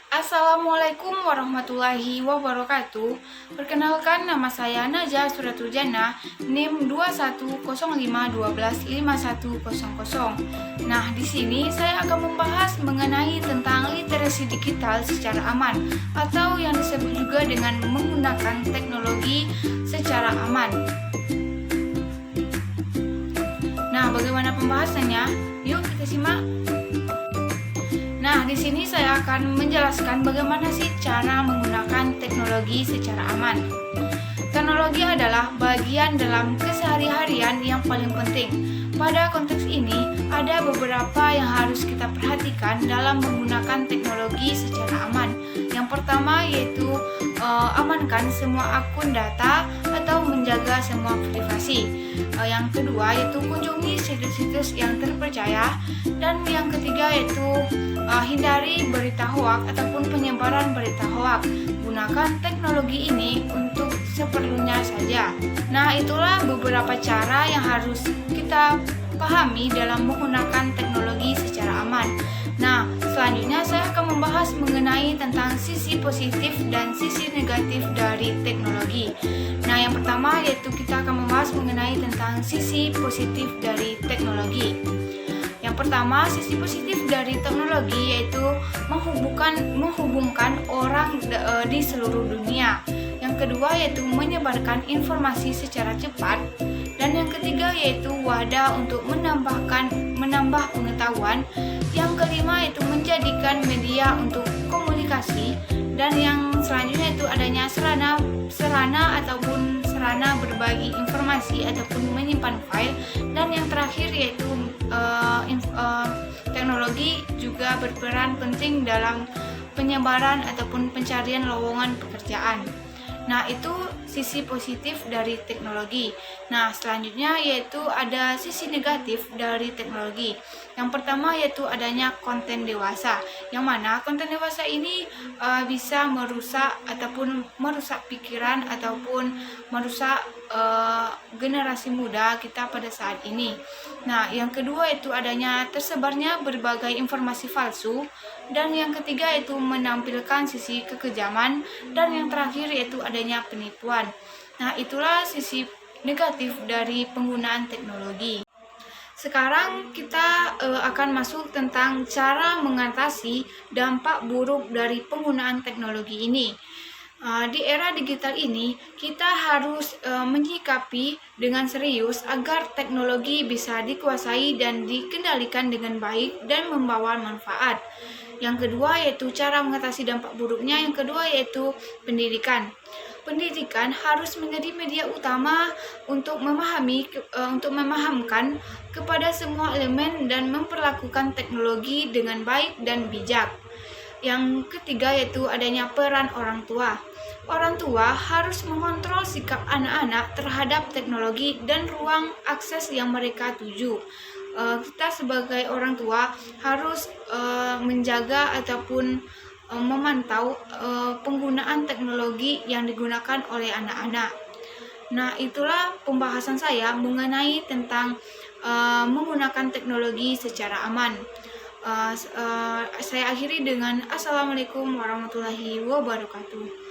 Assalamualaikum warahmatullahi wabarakatuh. Perkenalkan, nama saya Najah Suratujana, NIM 2105125100. Nah, di sini saya akan membahas mengenai tentang literasi digital secara aman atau yang disebut juga dengan menggunakan teknologi secara aman. Nah, bagaimana pembahasannya? Yuk kita simak. Nah, di sini saya akan menjelaskan bagaimana sih cara menggunakan teknologi secara aman. Teknologi adalah bagian dalam kesehari-harian yang paling penting. Pada konteks ini, ada beberapa yang harus kita perhatikan dalam menggunakan teknologi secara aman. Yang pertama yaitu amankan semua akun data atau menjaga semua privasi. Yang kedua yaitu kunjungi situs-situs yang terpercaya. Dan yang ketiga yaitu hindari berita hoak ataupun penyebaran berita hoak. Gunakan teknologi ini untuk seperlunya saja. Nah, itulah beberapa cara yang harus kita pahami dalam menggunakan teknologi secara aman. Nah, selanjutnya saya akan membahas mengenai tentang sisi positif dan sisi negatif dari teknologi. Nah, yang pertama yaitu kita akan membahas mengenai tentang sisi positif dari teknologi. Yang pertama, sisi positif dari teknologi yaitu menghubungkan orang di seluruh dunia. Yang kedua yaitu menyebarkan informasi secara cepat. Dan yang ketiga yaitu wadah untuk menambah pengetahuan. Yang kelima yaitu menjadikan media untuk komunikasi. Dan yang selanjutnya itu adanya sarana berbagi informasi ataupun menyimpan file. Dan yang terakhir yaitu teknologi juga berperan penting dalam penyebaran ataupun pencarian lowongan pekerjaan. Nah, itu sisi positif dari teknologi. Nah, selanjutnya yaitu ada sisi negatif dari teknologi. Yang pertama yaitu adanya konten dewasa, yang mana konten dewasa ini bisa merusak pikiran ataupun merusak generasi muda kita pada saat ini. Nah, yang kedua yaitu adanya tersebarnya berbagai informasi palsu. Dan yang ketiga yaitu menampilkan sisi kekejaman. Dan yang terakhir yaitu adanya penipuan. Nah, itulah sisi negatif dari penggunaan teknologi. Sekarang kita akan masuk tentang cara mengatasi dampak buruk dari penggunaan teknologi ini. Di era digital ini, kita harus menyikapi dengan serius agar teknologi bisa dikuasai dan dikendalikan dengan baik dan membawa manfaat. Yang kedua yaitu cara mengatasi dampak buruknya. Yang kedua yaitu pendidikan. Pendidikan harus menjadi media utama untuk memahamkan kepada semua elemen dan memperlakukan teknologi dengan baik dan bijak. Yang ketiga yaitu adanya peran orang tua. Orang tua harus mengontrol sikap anak-anak terhadap teknologi dan ruang akses yang mereka tuju. Kita sebagai orang tua harus menjaga ataupun memantau penggunaan teknologi yang digunakan oleh anak-anak. Nah, itulah pembahasan saya mengenai tentang menggunakan teknologi secara aman. Saya akhiri dengan Assalamualaikum warahmatullahi wabarakatuh.